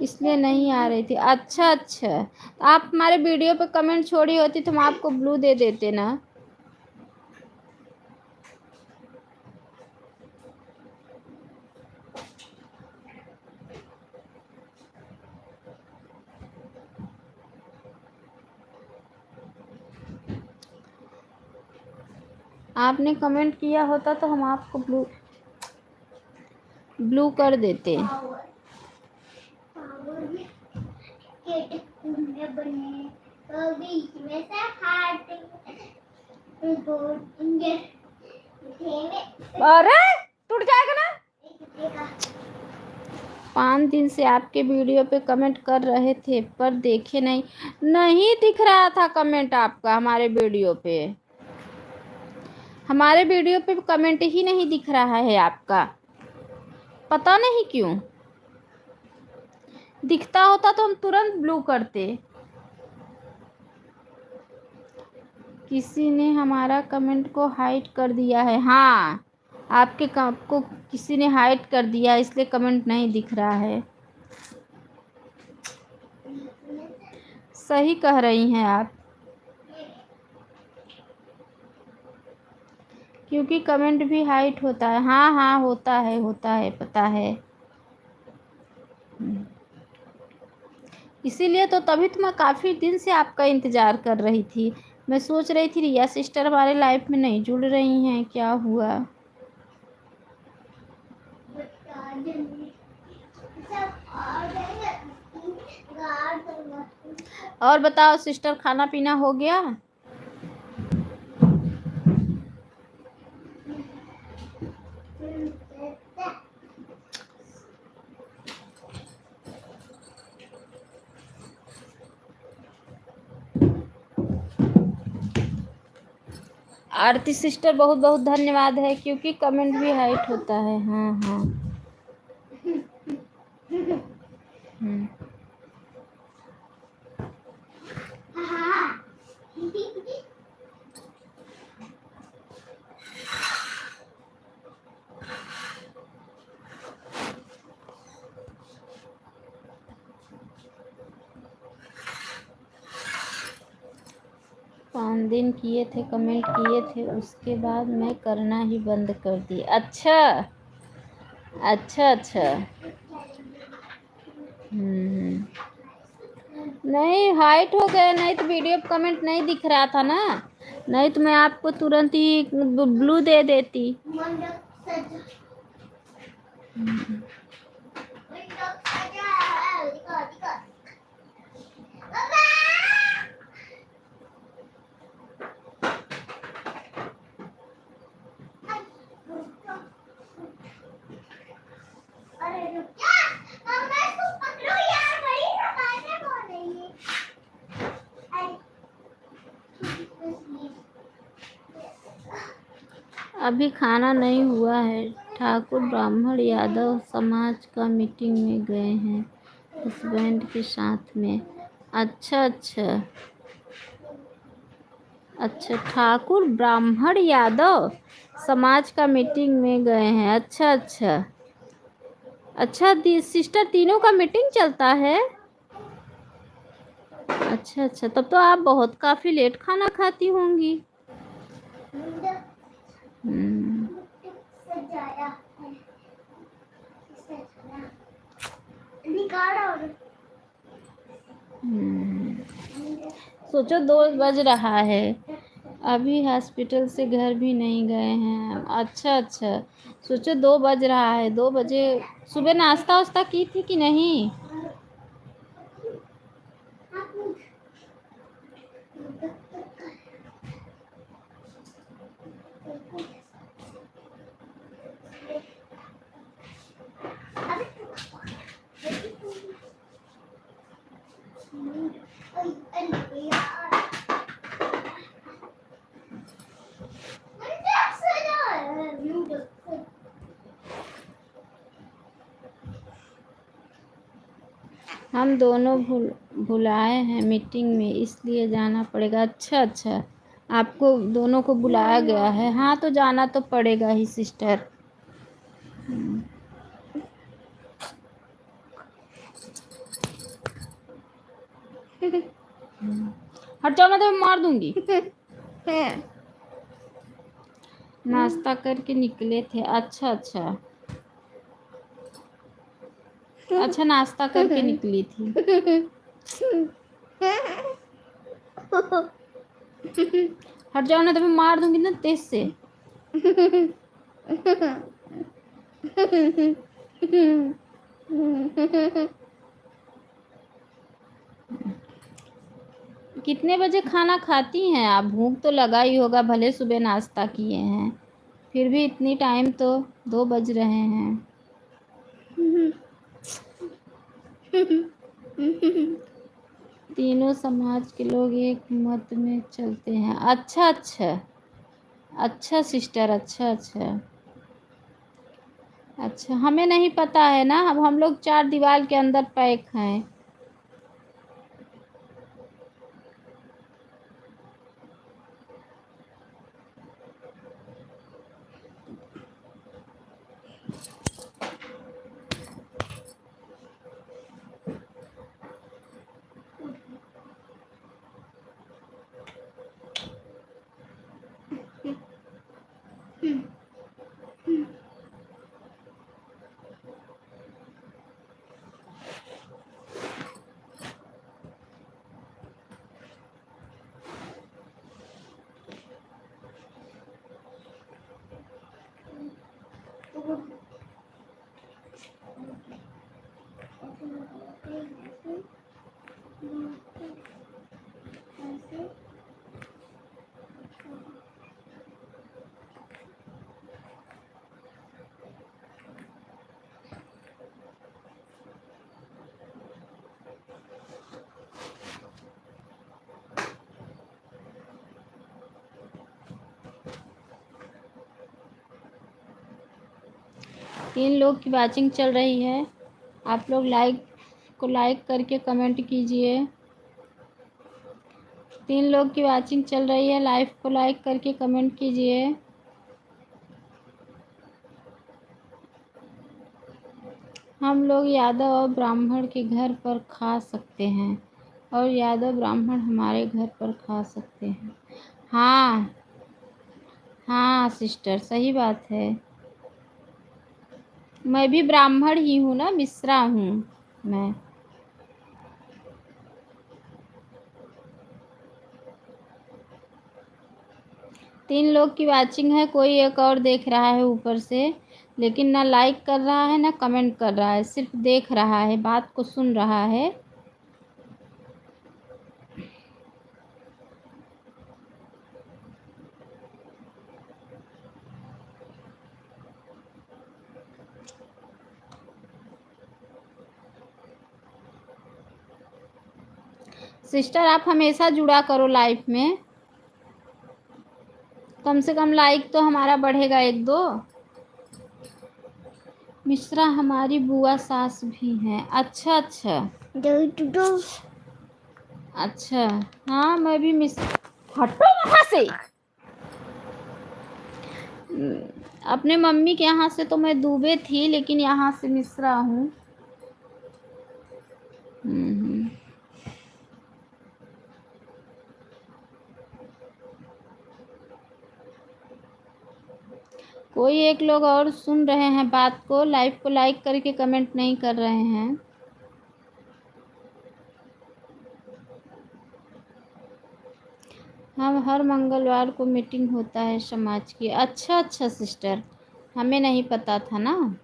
इसलिए नहीं आ रही थी। अच्छा अच्छा। तो आप हमारे वीडियो पे कमेंट छोड़ी होती तो हम आपको ब्लू दे देते ना। आपने कमेंट किया होता तो हम आपको ब्लू कर देते। अरे टूट जाएगा ना। 5 दिन से आपके वीडियो पे कमेंट कर रहे थे पर देखे नहीं। नहीं दिख रहा था कमेंट आपका हमारे वीडियो पे। हमारे वीडियो पे कमेंट ही नहीं दिख रहा है आपका, पता नहीं क्यों। दिखता होता तो हम तुरंत ब्लू करते। किसी ने हमारा कमेंट को हाइड कर दिया है। हाँ आपको किसी ने हाइड कर दिया, इसलिए कमेंट नहीं दिख रहा है। सही कह रही हैं आप, क्योंकि कमेंट भी हाइट होता है। हाँ हाँ होता है पता है। इसीलिए तो तभी तो मैं काफ़ी दिन से आपका इंतज़ार कर रही थी। मैं सोच रही थी रिया सिस्टर हमारे लाइफ में नहीं जुड़ रही हैं, क्या हुआ। और बताओ सिस्टर, खाना पीना हो गया? आरती सिस्टर बहुत बहुत धन्यवाद है, क्योंकि कमेंट भी हाइट होता है। हाँ हाँ। पाँच दिन किए थे, कमेंट किए थे, उसके बाद मैं करना ही बंद कर दी। अच्छा अच्छा अच्छा। नहीं हाइट हो गया, नहीं तो वीडियो पे कमेंट नहीं दिख रहा था ना, नहीं तो मैं आपको तुरंत ही ब्लू दे देती। अभी खाना नहीं हुआ है। ठाकुर ब्राह्मण यादव समाज का मीटिंग में गए हैं हस्बैंड के साथ में। अच्छा अच्छा अच्छा, ठाकुर ब्राह्मण यादव समाज का मीटिंग में गए हैं। अच्छा अच्छा अच्छा, सिस्टर तीनों का मीटिंग चलता है। अच्छा अच्छा, तब तो आप बहुत काफ़ी लेट खाना खाती होंगी। सोचो 2 बज रहा है, अभी हॉस्पिटल से घर भी नहीं गए हैं। अच्छा अच्छा, सोचो 2 बज रहा है, 2 बजे। सुबह नाश्ता वास्ता की थी कि नहीं? हम दोनों बुलाए हैं मीटिंग में, इसलिए जाना पड़ेगा। अच्छा अच्छा, आपको दोनों को बुलाया गया है। हाँ तो जाना तो पड़ेगा ही सिस्टर। हट जाओ ना तो मैं मार दूंगी। नाश्ता करके निकले थे। अच्छा अच्छा अच्छा, नाश्ता करके निकली थी। हट जाओ ना तो मैं मार दूंगी ना तेज से। कितने बजे खाना खाती हैं आप? भूख तो लगा ही होगा, भले सुबह नाश्ता किए हैं, फिर भी इतनी टाइम तो 2 बज रहे हैं। तीनों समाज के लोग एक मत में चलते हैं। अच्छा अच्छा अच्छा सिस्टर, अच्छा अच्छा अच्छा, हमें नहीं पता है ना, अब हम लोग 4 दीवार के अंदर पैक हैं। 3 लोग की वाचिंग चल रही है। आप लोग लाइक करके कमेंट कीजिए। 3 लोग की वाचिंग चल रही है, लाइव को लाइक करके कमेंट कीजिए। हम लोग यादव और ब्राह्मण के घर पर खा सकते हैं और यादव ब्राह्मण हमारे घर पर खा सकते हैं। हाँ हाँ सिस्टर, सही बात है। मैं भी ब्राह्मण ही हूँ ना, मिश्रा हूँ मैं। तीन लोग की वाचिंग है, कोई एक और देख रहा है ऊपर से, लेकिन ना लाइक कर रहा है ना कमेंट कर रहा है, सिर्फ देख रहा है, बात को सुन रहा है। सिस्टर आप हमेशा जुड़ा करो लाइफ में, कम से कम लाइक तो हमारा बढ़ेगा 1-2। मिश्रा हमारी बुआ सास भी हैं। अच्छा अच्छा अच्छा। हाँ मैं भी हटो वहाँ से। अपने मम्मी के यहाँ से तो मैं दुबे थी, लेकिन यहाँ से मिश्रा हूँ। कोई एक लोग और सुन रहे हैं बात को, लाइव को लाइक करके कमेंट नहीं कर रहे हैं। हम हर मंगलवार को मीटिंग होता है समाज की। अच्छा अच्छा सिस्टर, हमें नहीं पता था ना।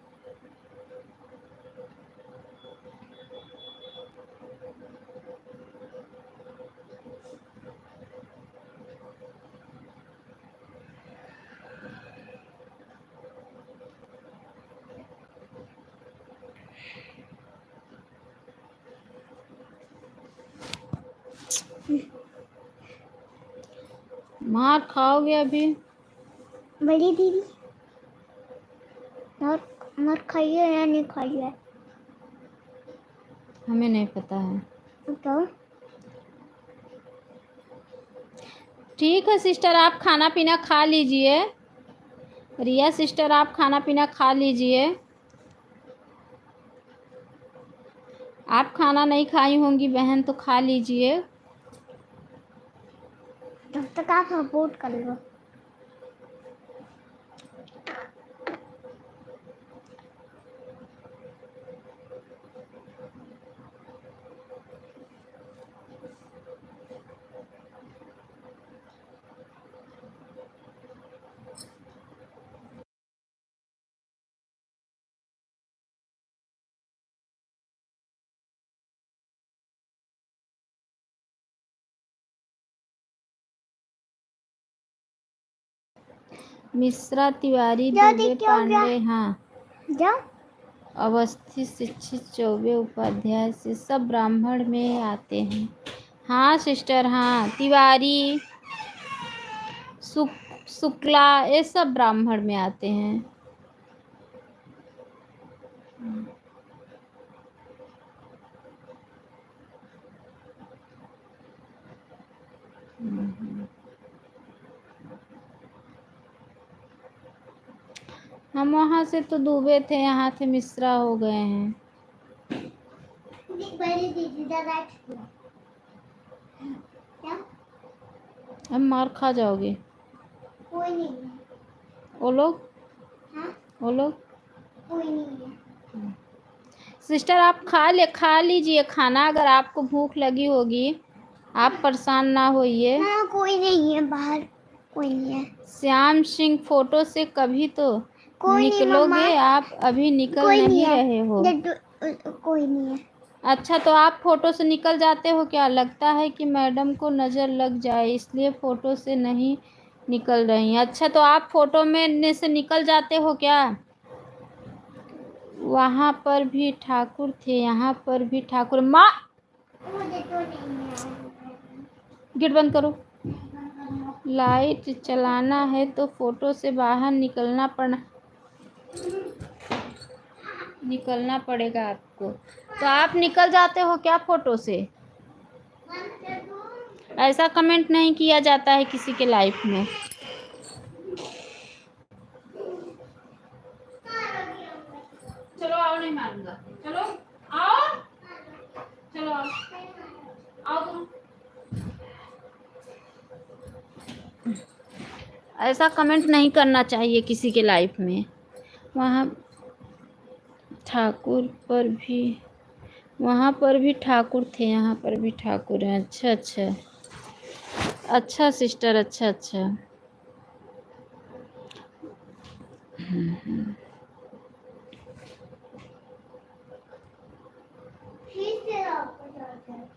मार खाओगे अभी। बड़ी दीदी मार खाइए या नहीं खाइए, हमें नहीं पता है। बताओ। ठीक है सिस्टर, आप खाना पीना खा लीजिए। रिया सिस्टर आप खाना पीना खा लीजिए। आप खाना नहीं खाई होंगी बहन, तो खा लीजिए। तब तक आप सपोर्ट कर लो। मिश्रा तिवारी जा दुबे देख क्या हो गया? पांडे, हाँ जा अवस्थी शिक्षित चौबे उपाध्याय से सब ब्राह्मण में आते हैं। हाँ सिस्टर, हाँ तिवारी शुक्ला ये सब ब्राह्मण में आते हैं। हम वहाँ से तो दुबे थे, यहाँ से मिश्रा हो गए हैं। बड़ी दीदी क्या? अब मार खा जाओगे। कोई नहीं है। वो लोग हाँ? वो लोग कोई नहीं है। सिस्टर आप खा लीजिए खाना, अगर आपको भूख लगी होगी। आप परेशान ना होइए। हाँ कोई नहीं है बाहर, कोई नहीं है। श्याम सिंह फोटो से कभी तो कोई नहीं निकलोगे, मम्मा। आप अभी निकल कोई नहीं है। रहे हो। कोई नहीं है। अच्छा तो आप फोटो से निकल जाते हो क्या? लगता है कि मैडम को नज़र लग जाए इसलिए फ़ोटो से नहीं निकल रही। अच्छा तो आप फ़ोटो में से निकल जाते हो क्या? वहाँ पर भी ठाकुर थे, यहाँ पर भी ठाकुर। माँ मुझे तो नहीं है। गेट बंद करो। लाइट चलाना है तो फ़ोटो से बाहर निकलना पड़ना। निकलना पड़ेगा आपको। तो आप निकल जाते हो क्या फोटो से? ऐसा कमेंट नहीं किया जाता है किसी के लाइफ में। चलो आओ, नहीं मारूंगा। चलो आओ, चलो आओ, आओ तुम। ऐसा कमेंट नहीं करना चाहिए किसी के लाइफ में। वहाँ ठाकुर पर भी, वहाँ पर भी ठाकुर थे, यहाँ पर भी ठाकुर हैं। अच्छा अच्छा अच्छा सिस्टर, अच्छा अच्छा। फिर से वापस आते हैं।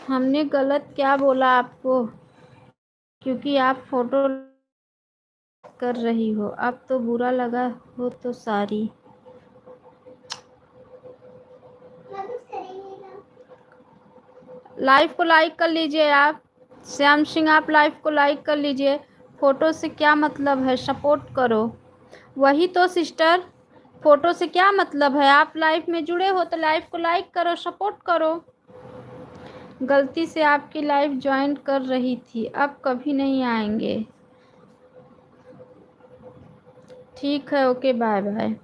हमने गलत क्या बोला आपको? क्योंकि आप फोटो कर रही हो। अब तो बुरा लगा हो तो सारी। वापस करेंगे ना। लाइव को लाइक कर लीजिए आप। श्याम सिंह, आप लाइव को लाइक कर लीजिए। फोटो से क्या मतलब है? सपोर्ट करो। वही तो सिस्टर, फोटो से क्या मतलब है? आप लाइव में जुड़े हो तो लाइव को लाइक करो, सपोर्ट करो। गलती से आपकी लाइव ज्वाइन कर रही थी, अब कभी नहीं आएंगे। ठीक है, ओके, बाय बाय।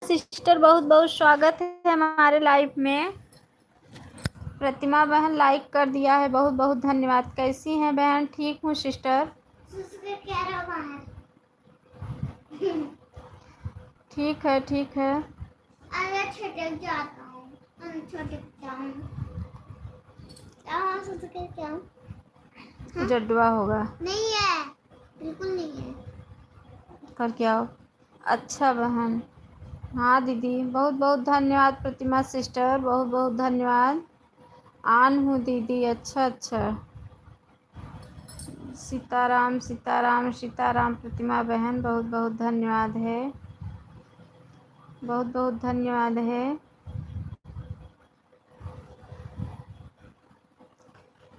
सिस्टर, बहुत बहुत स्वागत है हमारे लाइव में। प्रतिमा बहन लाइक कर दिया है, बहुत बहुत धन्यवाद। कैसी हैं बहन? ठीक हूँ सिस्टर। सुसु क्या रहा है? ठीक है, ठीक है। अरे छटक जाता हूँ, अरे छटक जाऊँ। सुसु क्या? हाँ? जड्डुआ होगा। नहीं है, बिल्कुल नहीं है। करके आओ। अच्छा बहन। हाँ दीदी, बहुत बहुत धन्यवाद। प्रतिमा सिस्टर, बहुत बहुत धन्यवाद। आन हूँ दीदी। अच्छा अच्छा। सीताराम सीताराम सीताराम। प्रतिमा बहन, बहुत बहुत धन्यवाद है, बहुत बहुत धन्यवाद है।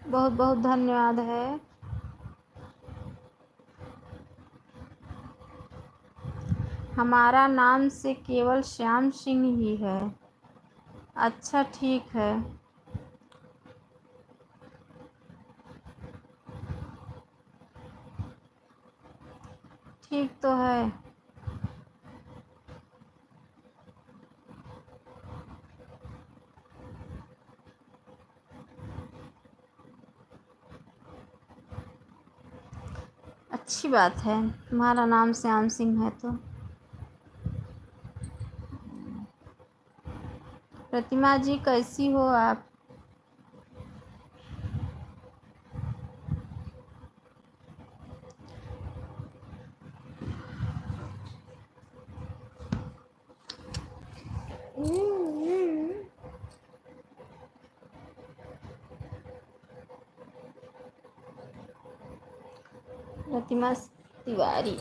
बहुत बहुत धन्यवाद है। हमारा नाम से केवल श्याम सिंह ही है। अच्छा, ठीक है। ठीक तो है। अच्छी बात है, तुम्हारा नाम श्याम सिंह है तो। प्रतिमा जी, कैसी हो आप? प्रतिमा तिवारी।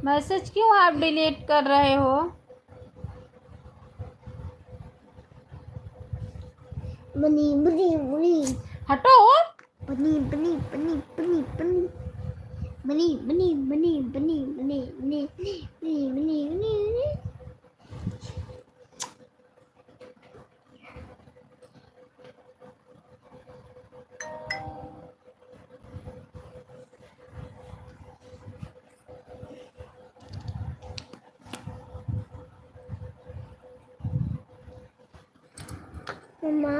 मैसेज क्यों आप डिलीट कर रहे हो? बनी बनी बनी हटो। बनी बनी बनी बनी बनी बनी बनी बनी बनी बनी बनी बनी बनी बनी मम्मा